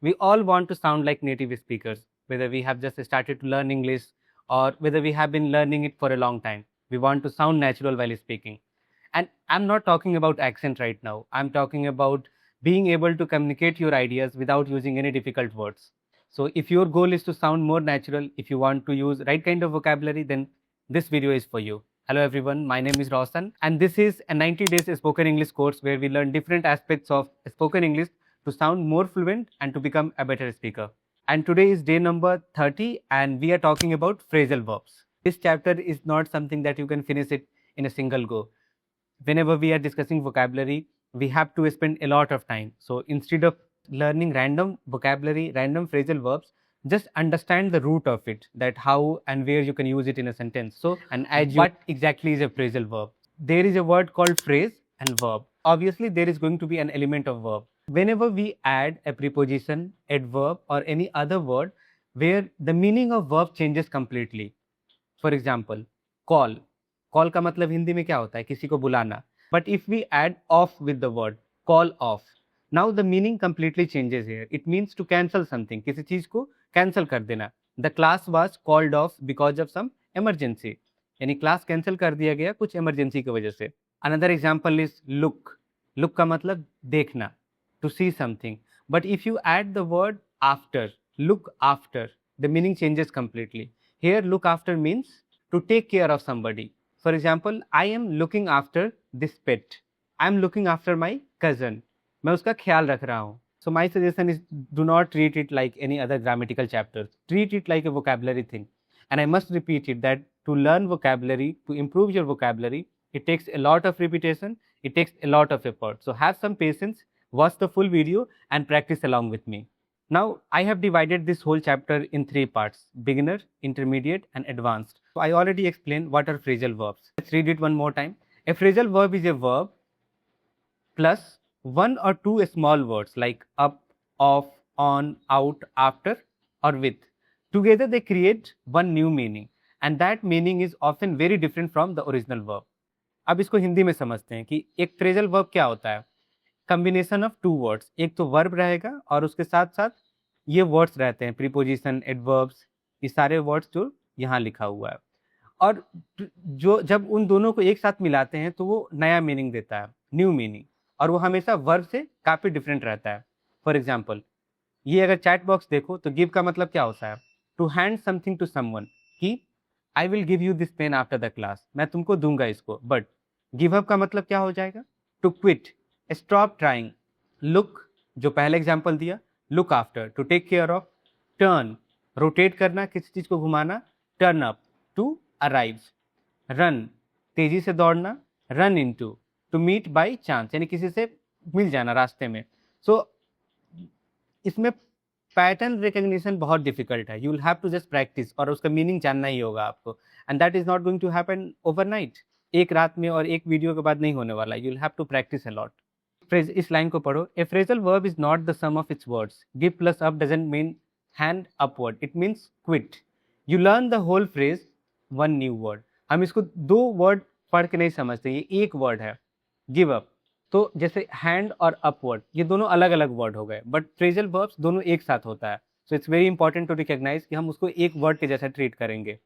We all want to sound like native speakers, whether we have just started to learn English or whether we have been learning it for a long time. We want to sound natural while speaking. And I'm not talking about accent right now. I'm talking about being able to communicate your ideas without using any difficult words. So if your goal is to sound more natural, if you want to use right kind of vocabulary, then this video is for you. Hello everyone, my name is Roshan and this is a 90 days spoken English course where we learn different aspects of spoken English to sound more fluent and to become a better speaker. And today is day number 30 and we are talking about phrasal verbs. This chapter is not something that you can finish it in a single go. Whenever we are discussing vocabulary, we have to spend a lot of time. So instead of learning random vocabulary, random phrasal verbs, just understand the root of it, that how and where you can use it in a sentence. So, and as what exactly is a phrasal verb? There is a word called phrase and verb. Obviously, there is going to be an element of verb. Whenever we add a preposition, adverb, or any other word where the meaning of verb changes completely. For example, call. Call का मतलब हिंदी में क्या होता है, किसी को बुलाना. But if we add off with the word call off, now the meaning completely changes here. It means to cancel something, किसी चीज को कैंसिल कर देना. The class was called off because of some emergency, यानी class cancel कर दिया गया कुछ इमरजेंसी की वजह से. Another example is look. Look का मतलब देखना, to see something. But if you add the word after, look after, the meaning changes completely. Here look after means to take care of somebody. For example, I am looking after this pet. I am looking after my cousin. मैं उसका ख्याल रख रहा हूँ. So my suggestion is do not treat it like any other grammatical chapter. Treat it like a vocabulary thing. And I must repeat it that to learn vocabulary, to improve your vocabulary, it takes a lot of repetition. It takes a lot of effort. So have some patience, watch the full video and practice along with me. Now, I have divided this whole chapter in 3 parts: beginner, intermediate and advanced. So I already explained what are phrasal verbs. Let's read it one more time. A phrasal verb is a verb plus one or two small words like up, off, on, out, after or with. Together they create one new meaning and that meaning is often very different from the original verb. अब इसको हिंदी में समझते हैं कि एक phrasal verb क्या होता है. कम्बिनेशन ऑफ टू वर्ड्स, एक तो वर्ब रहेगा और उसके साथ साथ ये वर्ड्स रहते हैं, प्रीपोजिशन, एडवर्ब्स, ये सारे वर्ड्स जो यहाँ लिखा हुआ है. और जो जब उन दोनों को एक साथ मिलाते हैं तो वो नया मीनिंग देता है, न्यू मीनिंग, और वो हमेशा वर्ब से काफ़ी डिफरेंट रहता है. फॉर एग्जाम्पल, ये अगर चैट बॉक्स देखो तो गिव का मतलब क्या होता है, to hand something to someone, कि I will give you this pen after the class, मैं तुमको दूंगा इसको. बट गिव अप का मतलब क्या हो जाएगा, to quit, stop trying. Look, जो पहले एग्जाम्पल दिया, look after, to take care of. Turn, rotate करना, किसी चीज को घुमाना. Turn up, to arrive. Run, तेजी से दौड़ना. Run into, to meet by chance, यानी किसी से मिल जाना रास्ते में. सो इसमें पैटर्न रिकग्निशन बहुत डिफिकल्ट है. You will have to just practice और उसका मीनिंग जानना ही होगा आपको. And that is not going to happen overnight. एक रात में और एक वीडियो के बाद नहीं होने वाला. You will have to practise a lot. Phrase, इस लाइन को पढ़ो. A phrasal verb is not the sum of its words. Give plus up doesn't mean hand upward, it means quit. You learn the whole phrase one new word. हम इसको दो word पढ़ के नहीं समझते, ये एक वर्ड है, गिव अप. तो जैसे हैंड और अपवर्ड, ये दोनों अलग अलग वर्ड हो गए, बट फ्रेजल वर्ब्स दोनों एक साथ होता है. So it's very important to recognise कि हम उसको एक वर्ड के जैसा ट्रीट करेंगे.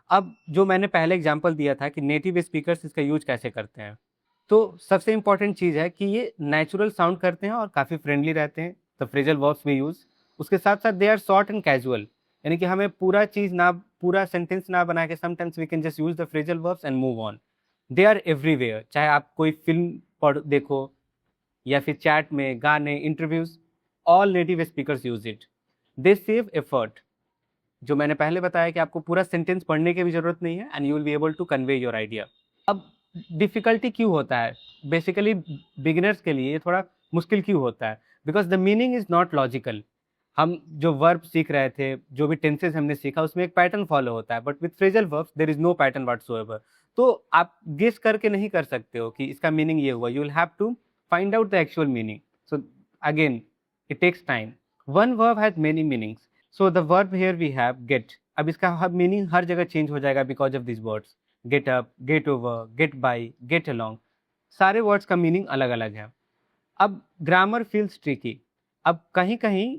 अब जो मैंने पहले एग्जाम्पल दिया था कि नेटिव स्पीकर्स इसका यूज कैसे करते हैं, तो सबसे इंपॉर्टेंट चीज़ है कि ये नेचुरल साउंड करते हैं और काफ़ी फ्रेंडली रहते हैं. The phrasal verbs we use. उसके साथ साथ they are short and casual, यानी कि हमें पूरा चीज़ ना, पूरा सेंटेंस ना बना के sometimes we can just use the phrasal verbs and move on. They are everywhere, चाहे आप कोई फिल्म पढ़ देखो या फिर चैट में, गाने, interviews, all native speakers use it. They save effort. जो मैंने पहले बताया कि आपको पूरा सेंटेंस पढ़ने की भी जरूरत नहीं है and you will be able to convey your idea. अब डिफिकल्टी क्यों होता है, बेसिकली बिगिनर्स के लिए ये थोड़ा मुश्किल क्यों होता है, because the meaning is not logical. हम जो वर्ब सीख रहे थे, जो भी टेंसेस हमने सीखा, उसमें एक पैटर्न फॉलो होता है, but with phrasal verbs there is no pattern whatsoever. तो आप गेस करके नहीं कर सकते हो कि इसका मीनिंग ये हुआ. You will have to find out the actual meaning. So again it takes time. One verb has many meanings. So the verb here we have get. अब इसका मीनिंग हर जगह चेंज हो जाएगा because of this words. Get up, get over, get by, get along, सारे words का meaning अलग अलग है. अब ग्रामर फील्स ट्रिकी. अब कहीं कहीं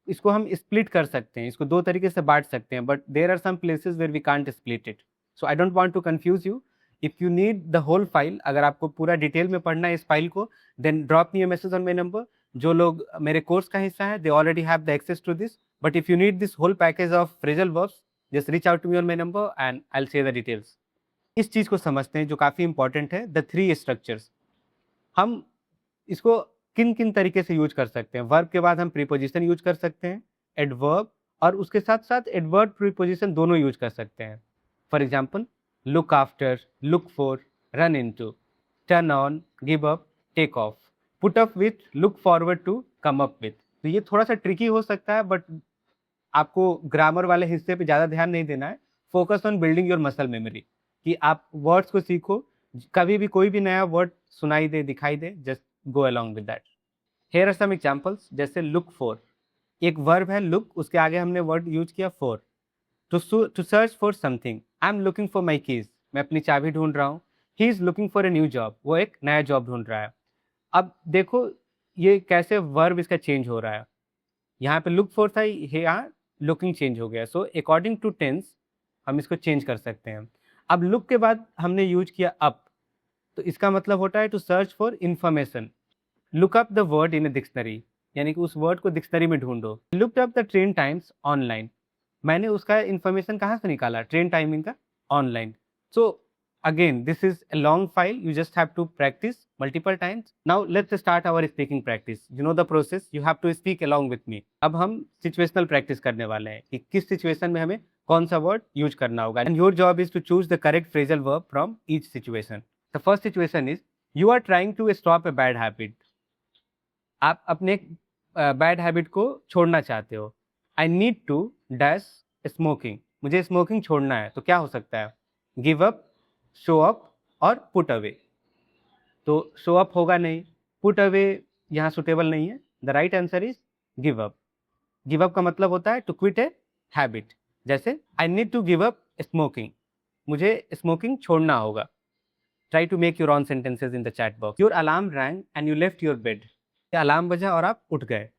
इसको हम स्प्लिट कर सकते हैं, इसको दो तरीके से बांट सकते हैं, but there are some places where we can't split it. So I don't want to confuse you. If you need the whole file, अगर आपको पूरा डिटेल में पढ़ना है इस फाइल को, then drop me a message on my number. जो लोग मेरे कोर्स का हिस्सा है, they already have the access to this, but if you need this whole package of phrasal verbs, just reach out to me on my number and I will share the details. इस चीज़ को समझते हैं जो काफ़ी important है, the 3 structures. हम इसको किन किन तरीके से यूज कर सकते हैं. वर्ब के बाद हम प्रीपोजिशन यूज कर सकते हैं, एडवर्ब, और उसके साथ साथ एडवर्ब प्रीपोजिशन दोनों यूज कर सकते हैं. For example, look after, look for, run into, turn on, give up, take off, put up with, look forward to, come up with. तो ये थोड़ा सा ट्रिकी हो सकता है, बट आपको ग्रामर वाले हिस्से पे ज़्यादा ध्यान नहीं देना है. Focus on building your muscle memory, कि आप वर्ड्स को सीखो. कभी भी कोई भी नया वर्ड सुनाई दे, दिखाई दे, just go along with that. Here are some examples. जैसे लुक फॉर, एक वर्ब है लुक, उसके आगे हमने वर्ड यूज किया for. To search for something, I am looking for my keys, मैं अपनी चाबी ढूंढ रहा हूँ. He is looking for a new job, वो एक नया जॉब ढूंढ रहा है. अब देखो ये कैसे वर्ब इसका चेंज हो रहा है. यहाँ पे लुक फॉर था, यहाँ लुकिंग चेंज हो गया. सो अकॉर्डिंग टू टेंस हम इसको चेंज कर सकते हैं. अब लुक के बाद हमने यूज किया अप, तो इसका मतलब होता है to search for information. Look up the word in a dictionary, यानी कि उस वर्ड को डिक्शनरी में ढूंढो. Looked up the train times online, मैंने उसका इंफॉर्मेशन कहाँ से निकाला, ट्रेन टाइमिंग का, online. So again this is a long file, you just have to practice multiple times. Now let's start our speaking practice. You know the process, you have to speak along with me. अब हम situational practice करने वाले हैं कि किस situation में हमें कौन सा वर्ड यूज करना होगा. And your job is to choose the correct phrasal verb from each situation. The first situation is, you are trying to stop a bad habit. आप अपने बैड हैबिट को छोड़ना चाहते हो. I need to dash smoking, मुझे smoking छोड़ना है. तो क्या हो सकता है, गिव अप, शो अप और पुट अवे. तो शो अप होगा नहीं, पुट अवे यहाँ सुटेबल नहीं है. The right answer is give up. Give up का मतलब होता है टू क्विट ए हैबिट. जैसे I need to give up smoking, मुझे स्मोकिंग छोड़ना होगा. Try to make your own sentences in the chat box. Your alarm rang and you left your bed, alarm बजा और आप उठ गए.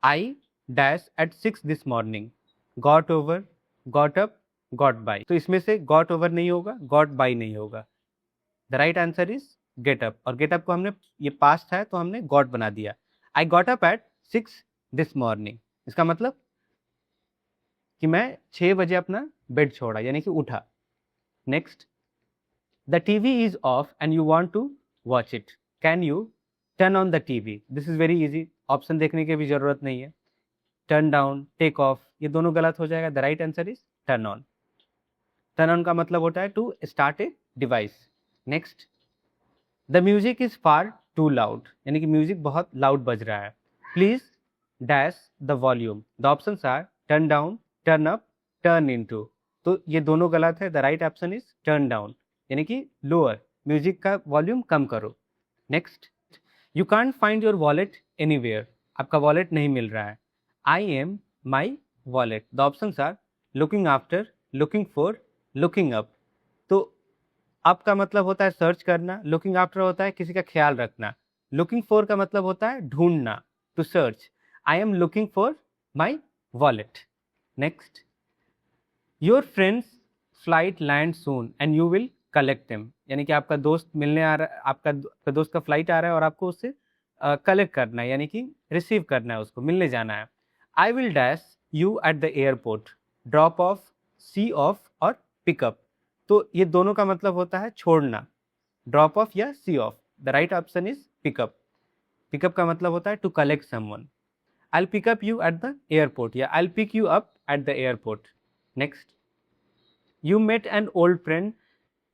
I dash at 6 this morning, got over, got up, got by. तो इसमें से गॉट ओवर नहीं होगा, गॉट बाई नहीं होगा. The right answer is get up. और गेट अप को हमने, ये पास्ट है तो हमने गॉट बना दिया. I got up at 6 this morning, इसका मतलब कि मैं 6 बजे अपना बेड छोड़ा, यानी कि उठा. Next, the TV is off and you want to watch it, can you turn on the TV. This is very easy, option देखने की भी जरूरत नहीं है. टर्न डाउन, टेक ऑफ, ये दोनों गलत हो जाएगा. The right answer is turn on. Turn on का मतलब होता है to start a device. Next, the music is far too loud, यानी कि म्यूजिक बहुत लाउड बज रहा है. Please dash the volume. The options are turn down, turn up, turn into. तो ये दोनों गलत है. The right option is turn down, यानी कि लोअर, म्यूजिक का वॉल्यूम कम करो. Next, you can't find your wallet anywhere, आपका वॉलेट नहीं मिल रहा है. I am my wallet. The options are looking after, looking for, looking up. तो अप का मतलब होता है सर्च करना, लुकिंग आफ्टर होता है किसी का ख्याल रखना, लुकिंग फॉर का मतलब होता है ढूंढना, to search. I am looking for my wallet. Next, your friends flight land soon and you will collect them, यानी कि आपका दोस्त मिलने आ रहा है, आपका दोस्त का फ्लाइट आ रहा है और आपको उससे कलेक्ट करना है, यानी कि रिसीव करना है, उसको मिलने जाना है. I will dash you at the airport, drop off, see off और पिकअप. तो ये दोनों का मतलब होता है छोड़ना, ड्रॉप ऑफ या see off. The right option is pickup. Pickup का मतलब होता है to collect someone. I pick up you at the airport या I pick you up at the airport. Next, you met an old friend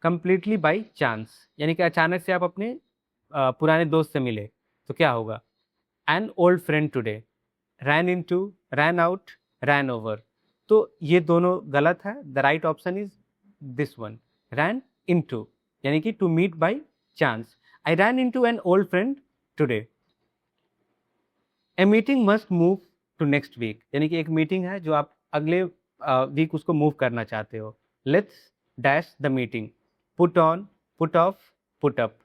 completely by chance, यानी कि अचानक से आप अपने पुराने दोस्त से मिले. तो क्या होगा, an old friend today, ran into, ran out, ran over. तो ये दोनों गलत है. The right option is this one, ran into, यानी कि to meet by chance. I ran into an old friend today. A meeting must move to next week, यानी कि एक मीटिंग है जो आप अगले वीक उसको मूव करना चाहते हो. Let's dash the meeting, put on, put off, put up.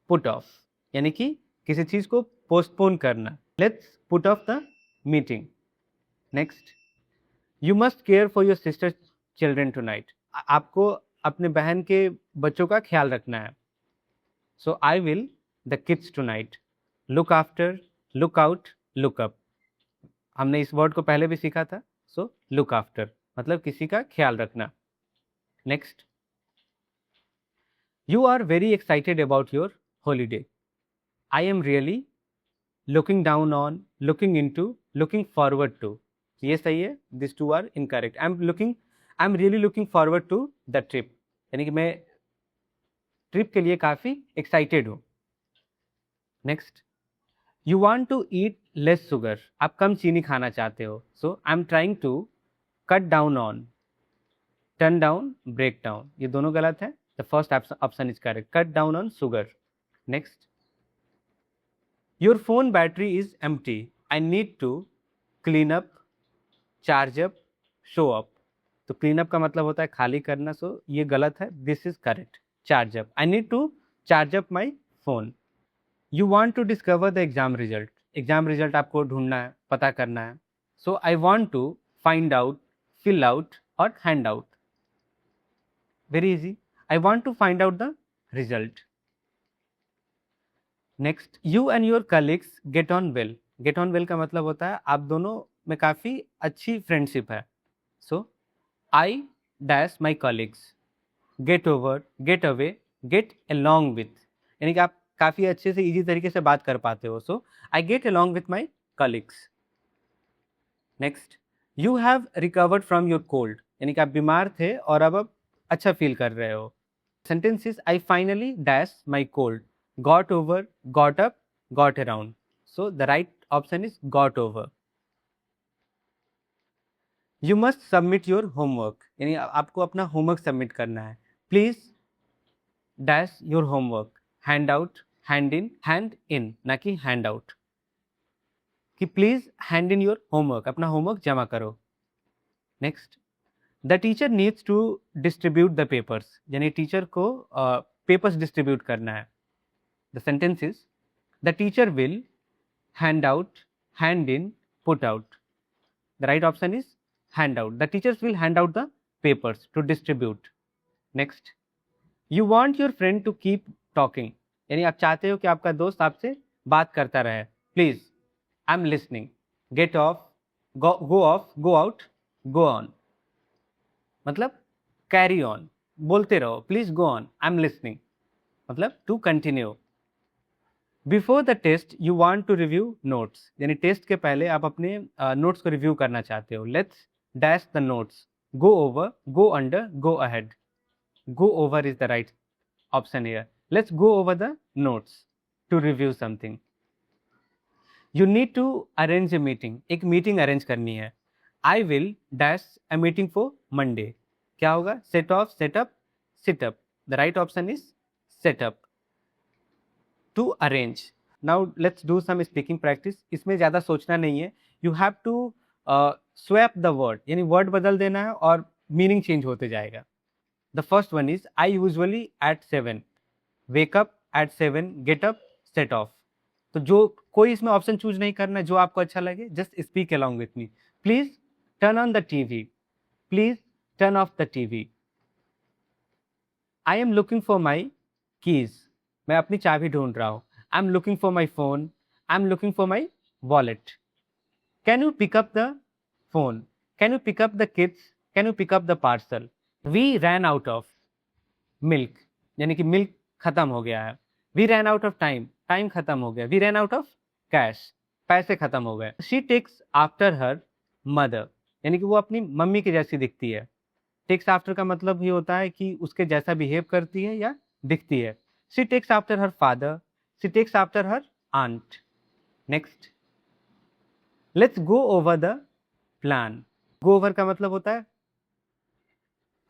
Put off यानी कि किसी चीज को पोस्टपोन करना. Let's put off the meeting. Next, you must care for your sister children tonight. आपको अपने बहन के बच्चों का ख्याल रखना है. So I will the kids tonight. Look after, look out, look up. हमने इस वर्ड को पहले भी सीखा था. सो लुक आफ्टर मतलब किसी का ख्याल रखना. Next, you are very excited about your holiday. I am really looking down on, looking into, looking forward to. ये सही है. This two are incorrect. I am really looking forward to the trip. यानी कि मैं trip के लिए काफ़ी excited हूँ. Next, you want to eat less sugar. आप कम चीनी खाना चाहते हो. So I am trying to cut down on, turn down, break down. ये दोनों गलत है. The first option is correct. Cut down on sugar. Next, your phone battery is empty. I need to clean up, charge up, show up. तो clean up का मतलब होता है खाली करना. सो ये गलत है. This is correct. Charge up. I need to charge up my phone. You want to discover the exam result. Exam result आपको ढूंढना है, पता करना है. So I want to find out, fill out और hand out. Very easy. I want to find out the result. Next, you and your colleagues get on well. Get on well का मतलब होता है आप दोनों में काफ़ी अच्छी फ्रेंडशिप है. So I dash my colleagues get over, get away, get along with. यानी कि आप काफ़ी अच्छे से इजी तरीके से बात कर पाते हो. So I get along with my colleagues. Next, you have recovered from your cold. यानी कि आप बीमार थे और अब आप अच्छा फील कर रहे हो. Sentence is I finally dash my cold, got over, got up, got around. So the right option is got over. You must submit your homework. यानी आपको अपना होमवर्क सबमिट करना है. Please dash your homework, hand out, hand in, ना कि hand out. कि please hand in your homework, अपना homework जमा करो. Next, the teacher needs to distribute the papers. यानी टीचर को पेपर्स डिस्ट्रीब्यूट करना है. The sentence is the teacher will hand out, hand in, put out. The right option is hand out. The teachers will hand out the papers to distribute. Next, you want your friend to keep talking. यानी आप चाहते हो कि आपका दोस्त आपसे बात करता रहे. Please, I'm listening. Get off, go off, go out, go on. मतलब carry on. बोलते रहो. Please go on. I'm listening. मतलब to continue. Before the test, you want to review notes. यानी टेस्ट के पहले आप अपने नोट्स को रिव्यू करना चाहते हो. Let's dash the notes. Go over, go under, go ahead. Go over is the right option here. Let's go over the notes to review something. You need to arrange a meeting. एक meeting arrange करनी है. I will dash a meeting for Monday. क्या होगा? Set off, set up, sit up. The right option is set up. To arrange. Now let's do some speaking practice. इसमें ज़्यादा सोचना नहीं है. You have to swap the word. यानी word बदल देना है और मीनिंग चेंज होते जाएगा. The first one is I usually at 7, wake up at 7, get up, set off. तो जो कोई इसमें ऑप्शन चूज नहीं करना है, जो आपको अच्छा लगे. Just speak along with me. Please turn on the TV, please turn off the TV. I am looking for my keys. मैं अपनी चाबी ढूंढ रहा हूँ. आई am looking for my phone, I am looking for my wallet. Can you pick up the phone? Can you pick up the kids? Can you pick up the parcel? We ran out of milk. यानी कि milk खत्म हो गया है. We ran out of time. Time खत्म हो गया. We ran out of cash. पैसे खत्म हो गए. She takes after her mother. यानी कि वो अपनी मम्मी के जैसी दिखती है. Takes after का मतलब ये होता है कि उसके जैसा बिहेव करती है या दिखती है. She takes after her father. She takes after her aunt. Next. Let's go over the plan. Go over का मतलब होता है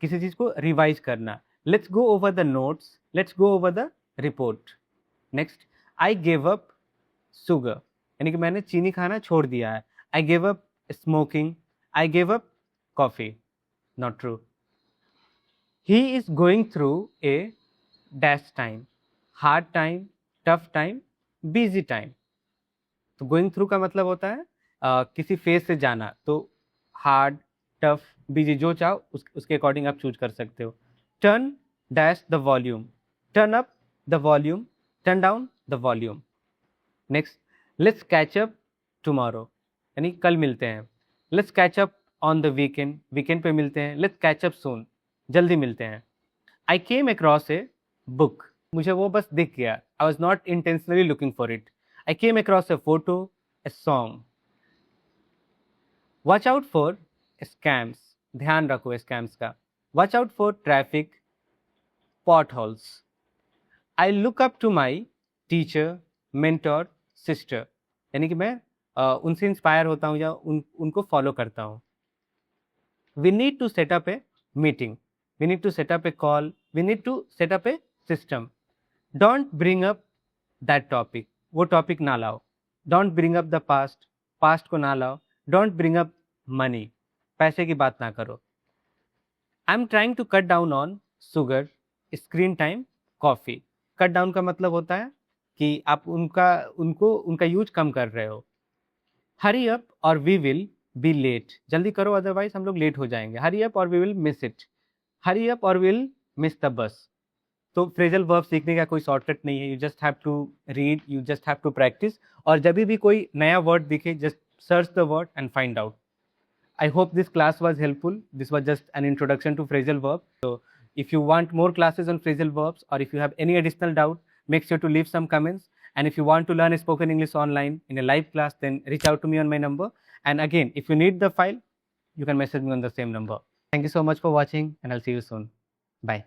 किसी चीज को रिवाइज करना. Let's go over the notes, let's go over the report. Next, I give up sugar. यानी कि मैंने चीनी खाना छोड़ दिया है. I give up smoking, I give up coffee. Not true. He is going through a dash time, hard time, tough time, busy time. तो going through का मतलब होता है किसी फेज से जाना, तो हार्ड, टफ, बिजी, जो चाहो उसके अकॉर्डिंग आप चूज कर सकते हो. Turn dash the volume, turn up the volume, turn down the volume. Next, let's catch up tomorrow, यानी कल मिलते हैं. Let's catch up on the weekend, weekend पे मिलते हैं. लेट्स कैच अप सून, जल्दी मिलते हैं. आई केम अक्रॉस ए बुक, मुझे वो बस दिख गया. I was not intentionally looking for it. I came across a photo, a song. Watch out for scams, ध्यान रखो स्कैम्स का. Watch out for traffic, potholes. I look up to my teacher, mentor, sister, यानी कि मैं उनसे inspire होता हूँ या उनको फॉलो करता हूँ. We need to set up a meeting, we need to set up a call, we need to set up a system. Don't bring up that topic, वो टॉपिक ना लाओ. Don't bring up the past, past को ना लाओ. Don't bring up money, पैसे की बात ना करो. I am trying to cut down on sugar, screen time, coffee. Cut down का मतलब होता है कि आप उनका यूज कम कर रहे हो. हरी अप और वी विल बी लेट, जल्दी करो अदरवाइज हम लोग लेट हो जाएंगे. हरी अप और we will miss it, hurry up और विल मिस द बस. तो फ्रेजल वर्ब सीखने का कोई शॉर्टकट नहीं है. You just have to read, you just have to practice. और जब भी कोई नया वर्ड दिखे, just search the word and find out. I hope this class was helpful. This was just an introduction to phrasal verbs. So if you want more classes on phrasal verbs, or if you have any additional doubt, make sure to leave some comments. And if you want to learn spoken English online in a live class, then reach out to me on my number. And again, if you need the file, you can message me on the same number. Thank you so much for watching, and I'll see you soon. Bye.